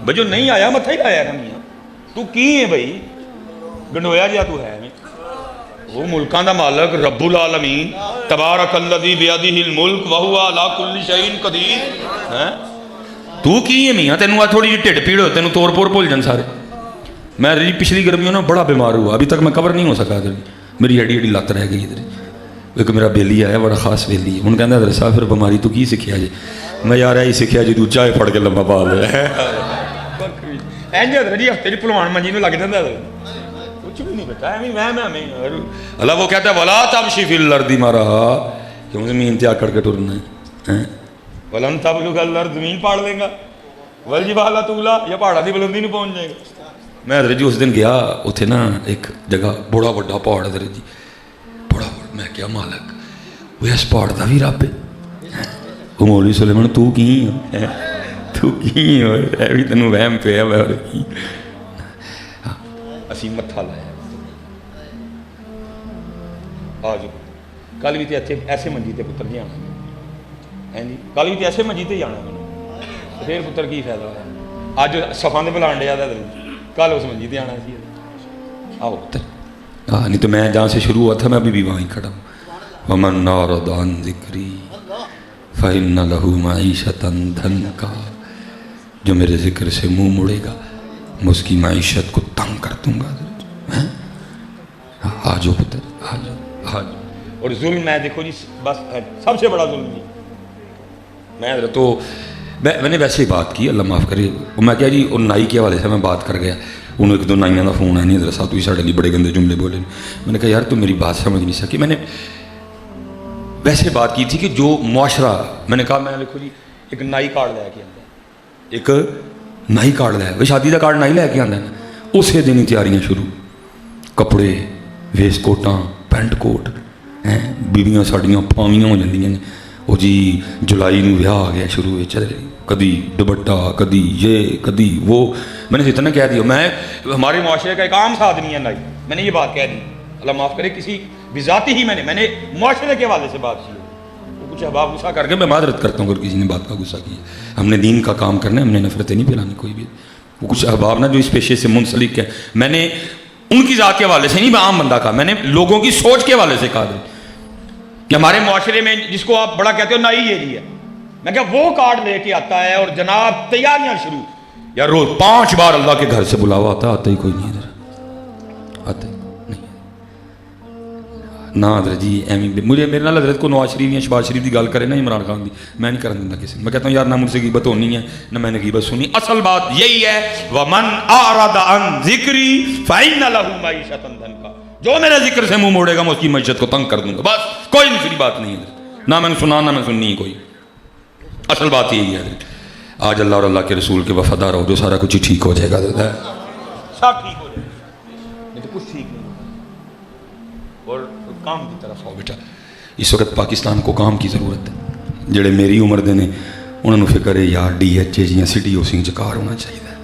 بھائی جو نہیں آیا متھا ہی لایا نا میاں. تو کی ہے بھائی گنڈویا جا تو ہے وہ ملکاں دا مالک رب العالمین تبارک الذی بیدہ الملک وہو علی کل شیء قدیر. تو کی ہے میاں تینوں تھوڑی جی ٹھڈ پیڑ ہو تینوں طور پور بھول جان سارے. میں پچھلی گرمیوں نا بڑا بیمار ہوا ابھی تک میں کور نہیں ہو سکا. ادھر میری ہڈی ہڈی لت رہ گئی. ادھر ایک میرا بیلی آیا بڑا خاص بیلی ہے. انہوں نے کہنا حضرت صاحب پھر بیماری تو کی سکھیا جی. میں یار یہی سیکھا جی چائے پھڑ کے لمبا پا لیا جی ہفتے پلوان منجی لگ جاتا کچھ بھی نہیں بتا اللہ وہ کہتا ہے ولا تمشی فی الارض مرحا کیوں زمین تے آکڑ کے ٹرنا ہے ولن تبلغ الارض زمین پاڑ لے گا والجبال طولا یا پہاڑا دی بلندی نہیں پہنچ جائے گا. میں حضرت جی اس دن گیا اتنے نا ایک جگہ بڑا بڑا پہاڑ حضرت جی بڑا میں کیا مالک وہ اس پہاڑ کا بھی رب ہے وہ مولوی سلیمان تو کی بھی تینوں وہم پیا اسی متھا لایا آ جو کل بھی تے ایسے منجی تے پتر جی آنا جی کل بھی تے ایسے منجی تے ہی آنا میں پھر پتر کی فائدہ ہوا اج صفاں دے بلان ڈیا کل اس منجی تے آنا سی آؤ پتر نہیں تو میں جہاں سے شروع ہوا تھا میں ابھی بھی وہیں کھڑا ہوں ومن اعرض عن ذکری فإن له معیشۃ ضنکا جو میرے ذکر سے منہ مڑے گا میں اس کی معیشت کو تنگ کر دوں گا. آجو پتر آجو آجو. اور ظلم میں دیکھو جی بس سب سے بڑا ظلم جی میں تو میں نے ویسے ہی بات کی اللہ معاف کرے میں کیا جی ان نائی کے حوالے سے میں بات کر گیا انہوں ایک دو نائیاں کا فون ہے نہیں حضرت صاحب تو ساڑھے لیے بڑے گندے جملے بولے میں نے کہا یار تم میری بات سمجھ نہیں سکی میں نے ویسے بات کی تھی کہ جو معاشرہ میں نے کہا میں دیکھو جی ایک نائی کارڈ لے کے آتا ہے ایک نائی کارڈ لے وہ شادی کا کارڈ نائی لے کے آتا ہے اسی دن ہی تیاریاں شروع کپڑے ویس کوٹاں پینٹ کوٹ ہیں بیویاں ساڑیاں پاویاں ہو جاندیاں نے وہ جی جولائی میں ویاہ آ گیا شروع چل رہی کدی دوپٹہ کدی یہ کدی وہ میں نے اتنا کہہ دیا میں ہمارے معاشرے کا ایک عام ساتھ نہیں ہے نائی میں نے یہ بات کہہ دی اللہ معاف کرے کسی بذاتی ہی میں نے معاشرے کے حوالے سے بات کی وہ کچھ احباب غصہ کر کے میں معذرت کرتا ہوں اگر کسی نے بات کا غصہ کیا ہم نے دین کا کام کرنا ہے ہم نے نفرتیں نہیں پھیلانی کوئی بھی وہ کچھ احباب نا جو اس پیشے سے منسلک ہے میں نے ان کی ذات کے حوالے سے نہیں میں عام بندہ کہا میں نے لوگوں کی سوچ کے حوالے سے کہا کہ ہمارے معاشرے میں جس کو آپ بڑا کہتے ہو نائی یہ جی ہے میں کہا وہ کارڈ لے کے آتا ہے اور جناب تیاریاں شروع یار روز 5 بار اللہ کے گھر سے بلاوا آتا ہی کوئی نہیں ادھر آتا ہی نہیں نہ حضرت جی مجھے میرے نال حضرت کو نواز شریف یا شہباز شریف کی گل کرے نا عمران خان کی میں نہیں کرن دینا کسی میں کہتا ہوں یار نہ مجھ سے غیبت ہونی ہے نہ میں نے غیبت سنی اصل بات یہی ہے ومن اعرض عن ذکری فإن له معیشۃ ضنکا جو میرے ذکر سے منہ موڑے گا میں اس کی معیشت کو تنگ کر دوں گا بس کوئی دوسری بات نہیں ہے نہ میں نے سنا نہ میں سننی کوئی اصل بات یہی ہے آج اللہ اور اللہ کے رسول کے وفادار ہو جو سارا کچھ ہی ٹھیک ہو جائے گا سب ٹھیک ہو جائے گا نہیں تو کچھ ٹھیک نہیں اور کام کی طرف آؤ بیٹا اس وقت پاکستان کو کام کی ضرورت ہے جڑے میری عمر دے نے انہوں نے فکر ہے یار DHA جی سٹی ہاؤسنگ چ کار ہونا چاہیے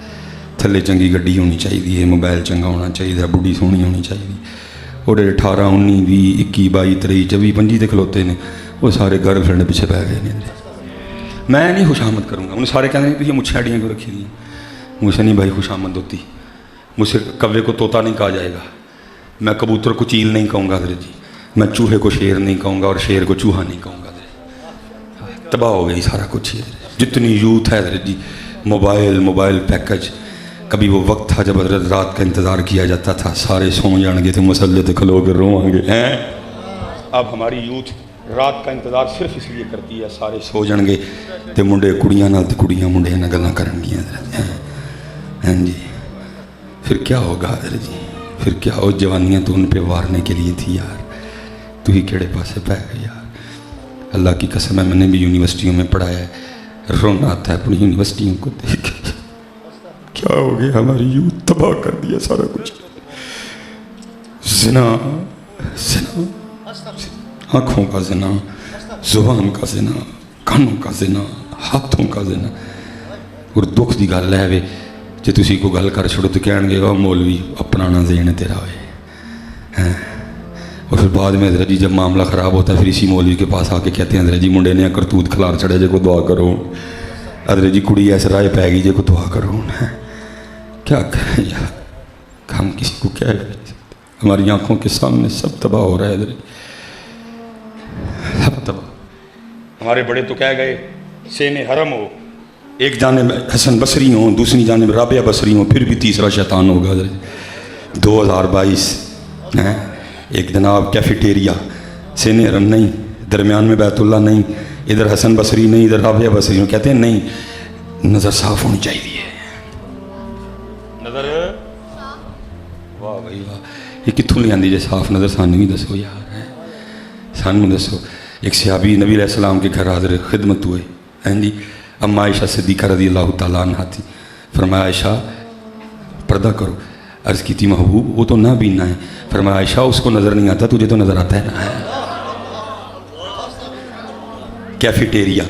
تھلے چنگی گڈی ہونی چاہیے موبائل چنگا ہونا چاہیے بڑھی سونی ہونی چاہیے اور 18 19 20 21 22 23 24 25 تے کھلوتے نے وہ سارے گرل فرینڈ پیچھے پہ گئے ہیں میں نہیں خوشامد کروں گا انہیں سارے کہتے ہیں کہ یہ مجھے اڑیاں کیوں رکھی دی مجھ سے نہیں بھائی خوشامد ہوتی مجھ سے کوے کو طوطا نہیں کہا جائے گا میں کبوتر کو چیل نہیں کہوں گا حضرت جی میں چوہے کو شیر نہیں کہوں گا اور شیر کو چوہا نہیں کہوں گا حضرت تباہ ہو گئی سارا کچھ ہی جتنی یوتھ ہے حضرت جی موبائل پیکج کبھی وہ وقت تھا جب حضرت رات کا انتظار کیا جاتا تھا سارے سو جان گے تھے مسلے تھے کھلو کے روئیں گے اب ہماری یوتھ رات کا انتظار صرف اس لیے کرتی ہے سارے سو جان گے تے منڈے کڑیاں نال تے کڑیاں منڈے نال گلاں کرن گیاں ہاں جی پھر کیا ہوگا حضرت جی پھر کیا ہو جوانیاں تو ان پہ وارنے کے لیے تھی یار تو ہی کیڑے پاسے پہ گئے یار اللہ کی قسم ہے میں نے بھی یونیورسٹیوں میں پڑھایا ہے رونا آتا ہے اپنی یونیورسٹیوں کو دیکھ کیا ہو گیا ہماری یوتھ تباہ کر دیا سارا کچھ زنا آنکھوں کا زنا زبان کا زنا کانوں کا زنا ہاتھوں کا زنا اور دکھ دی گل ہے جی تسی کو گل کر چھوڑو تو کہن گے مولوی اپنا نہ زین تیرا ہوئے اور پھر بعد میں حضرت جی جب معاملہ خراب ہوتا ہے پھر اسی مولوی کے پاس آ کے کہتے ہیں حضرت جی منڈے نے کرتوت کھلار چڑھے جے کو دعا کرو حضرت جی کڑی ایسے رائے پہ گئی جے کو دعا کرو کیا کریں یار ہم کسی کو کہہ نہیں سکتے ہماری آنکھوں کے سامنے سب تباہ ہو رہا ہے حضرت سب تباہ ہمارے بڑے تو کہہ گئے سین حرم ہو ایک جانب حسن بصری ہوں دوسری جانب رابعہ بصری ہوں پھر بھی تیسرا شیطان ہوگا حضرت 2022 ایک جناب کیفیٹیریا سین حرم نہیں درمیان میں بیت اللہ نہیں ادھر حسن بصری نہیں, ادھر رابعہ بصری. کہتے ہیں نہیں, نظر صاف ہونی چاہیے, نظر. واہ بھائی واہ, یہ کتوں لے آندی جے صاف نظر؟ سانوں بھی دسو یار, سانوں دسو. ایک صحابی نبی علیہ السلام کے گھر حاضر خدمت ہوئے ہیں جی. اما عائشہ صدیقہ رضی اللہ تعالیٰ عنہ تھی. فرمایا عائشہ پردہ کرو. عرض کی تھی محبوب وہ تو نہ بینا ہے. فرمایا عائشہ اس کو نظر نہیں آتا, تجھے تو نظر آتا ہے نا. کیفیٹیریا,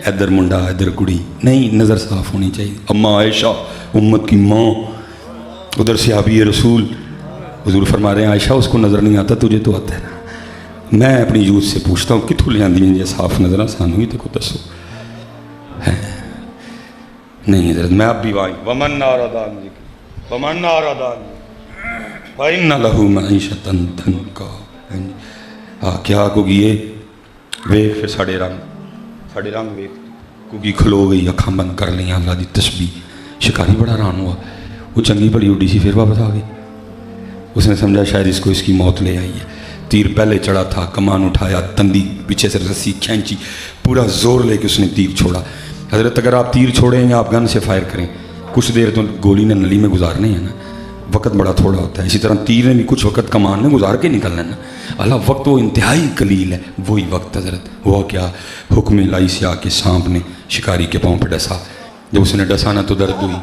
ادھر منڈا ادھر کڑی, نہیں, نظر صاف ہونی چاہیے. اما عائشہ امت کی ماں, ادھر صحابی رسول. حضور فرما رہے ہیں عائشہ اس کو نظر نہیں آتا, تجھے تو آتا ہے نا. میں اپنی یوتھ سے پوچھتا ہوں کتوں لے آندی ہیں یہ صاف نظر؟ سانوں ہی تو دسو. نہیں حضرت, میں اب بھی وائیں ومن نارادان ومن نارادان فإن له معیشۃ ضنکا. کیا کو گئے ویخ پھر ساڑے رنگ ویخ کوگی کھلو گئی, اکھاں بند کر لیں, اللہ دی تسبیح. شکاری بڑا حیران ہوا, وہ چنگی بھلی اڈی سی پھر واپس آ گئی. اس نے سمجھا شاید اس کو اس کی موت لے آئی ہے. تیر پہلے چڑھا تھا, کمان اٹھایا, تندی پیچھے سے رسی کھینچی, پورا زور لے کے اس نے تیر چھوڑا. حضرت اگر آپ تیر چھوڑیں یا آپ گن سے فائر کریں, کچھ دیر تو گولی نے نلی میں گزارنے ہیں نا, وقت بڑا تھوڑا ہوتا ہے. اسی طرح تیر نے بھی کچھ وقت کمان میں گزار کے نکلنا ہے نا. اللہ وقت وہ انتہائی قلیل ہے. وہی وقت حضرت ہوا کیا, حکم الہی سے آ کے سانپ نے شکاری کے پاؤں پہ ڈسا. جب اس نے ڈسا نا تو درد ہوئی.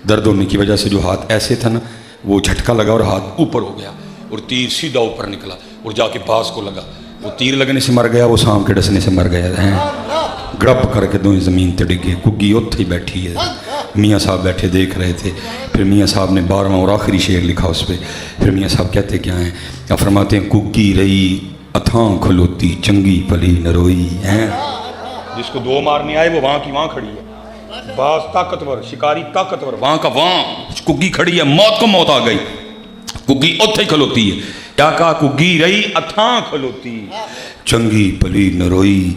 درد ہونے کی وجہ سے جو ہاتھ ایسے تھا نا, وہ جھٹکا لگا اور ہاتھ اوپر ہو گیا اور تیر سیدھا اوپر نکلا اور جا کے باز کو لگا. وہ تیر لگنے سے مر گیا, وہ سانپ کے ڈسنے سے مر گیا. گڑپ کر کے دونوں زمین تے ڈگے. کگی اتھے ہی بیٹھی ہے. میاں صاحب بیٹھے دیکھ رہے تھے. پھر میاں صاحب نے 12واں اور آخری شعر لکھا اس پہ. پھر میاں صاحب کہتے کیا ہیں, آپ فرماتے ہیں کگی رہی اتھاں کھلوتی چنگی پلی نروئی. جس کو دو مارنے آئے وہ وہاں کی وہاں کھڑی ہے. باز طاقتور, شکاری طاقتور, وہاں کا وہاں. کگی کھڑی ہے, موت کو موت آ گئی. کگی اتھے ہی کھلوتی ہے. کیا کہا, کگی رہی اتھاں کھلوتی چنگی پلی نروئی,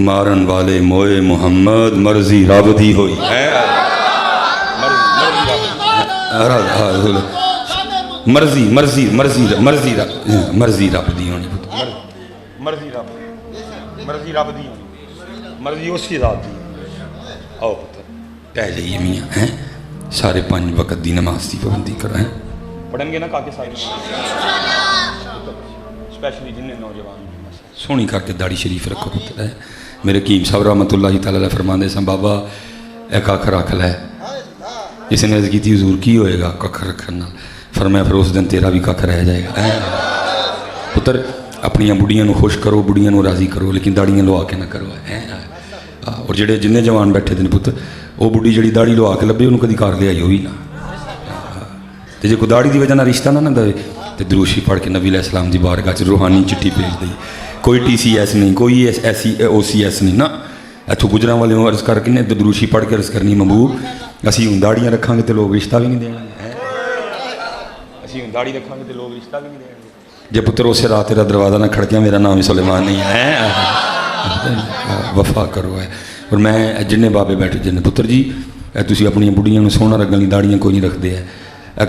مارن والے موئے محمد مرضی رب دی ہوئی. مرضی مرضی مرضی مرضی مرضی رب دی ہونی. مرضی رب دی ہونی, مرضی اس کی ذات دی. آؤ پتر ٹہ جائیے میاں ہیں, سارے 5 وقت دی نماز دی پابندی کریں. پڑھیں گے نا کاکے سارے اسپیشلی جن نوجوان سونی کر کے داڑھی شریف رکھو پتر ہے. میرے قیم صاحب رحمۃ اللہ تعالیٰ علیہ فرماندے سن, بابا اے ککھ رکھ لے. جس نے عرض کی تھی حضور کی ہوئے گا ککھ رکھنا؟ فرمایا پھر اس دن تیرا بھی ککھ رہ جائے گا. پتر اپنی بڑھیاں نو خوش کرو, بڑھیاں نو راضی کرو, لیکن داڑیاں لوا کے نہ کرو. اور جڑے جن جوان بیٹھے دن پتر, وہ بڑھی جڑی داڑھی لوا کے لبے انہوں کدی کار لے آئی ہوئی نا. تو جے کوئی داڑھی دی وجہ نہ رشتہ نہ دے تو دروشی پڑھ کے نبی علیہ السلام دی بارگاہ چ روحانی چٹھی بھیج دئی. کوئی ٹی سی ایس نہیں, کوئی ایسی او سی ایس نہیں نا. اتوں گجراں والے عرض کر کے دروشی پڑھ کے عرض کرنی محبوب اسی ہوں داڑیاں رکھاں گے تو لوگ رشتہ بھی نہیں دیں گے. اسی ہوں داڑھی رکھاں گے تو لوگ رشتہ بھی نہیں دیں گے. جے پتر اسے رات تیرا دروازہ نہ کھڑکیا, میرا نام سلیمان نہیں ہے. وفا کرو ہے. اور میں جن بابے بیٹھے جن پتر جی تسی اپنی بڑھیاں سونا رکھنے لی داڑیاں کوئی نہیں رکھتے ہیں.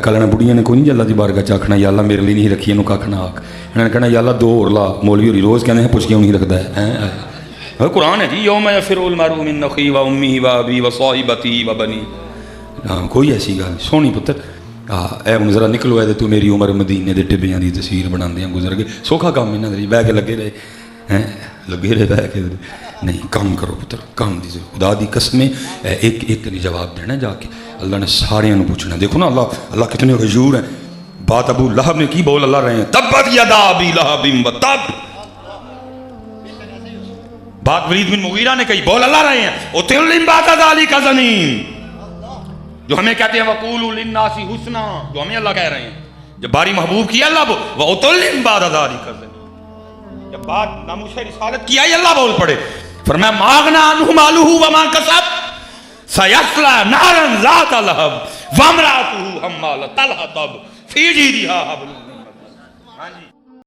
کلنا بڑھیاں نے کوئی نہیں اللہ دی بارگاہ چ آکھنا یا اللہ میرے لیے نہیں رکھی, کھ نہ آکھ. انہوں نے کہنا یا اللہ 2 اور لا. مولوی ہوری روز کہنے ہیں پوچھ کیوں نہیں رکھتا ہے. قرآن ہے جی, یوم یفر المرء من اخیہ و امہ و ابیہ و صاحبتہ و بنیہ. کوئی ایسی گل سونی پتر. اے ہن ذرا نکلو ہے تو میری عمر مدینے دے ٹبیاں دی تصویر بناندیاں گزر گئے. سوکھا کام انہاں دے بہ کے لگے رہے ہیں, لگے رہے بہ کے. نہیں کام کرو پتر, کام دی خدا دی قسمیں ایک ایک نہیں جواب دینا. جا کے اللہ نے سارے پوچھنا. دیکھو نا اللہ کتنے غیور ہیں. بات ابو لہب نے کی بول اللہ رہے ہیں, تبت یدا ابی لہب و تب. بات ولید بن مغیرہ نے کہی, بول اللہ رہے ہیں اتل بعد ذلک زنیم. جو ہمیں کہتے ہیں وقولوا للناس حسنا, جو ہمیں اللہ کہہ رہے ہیں. جب باری محبوب کیا اللہ واتل بعد ذلک زنیم, جب بات ناموس رسالت کی آئی اللہ بول پڑے. فرمایا ماغنا عنہ مالہ وما کسب سیصلی نارا ذات لہب وامرأتہ حمالۃ الحطب فی جیدہا حبل من مسد. ہاں جی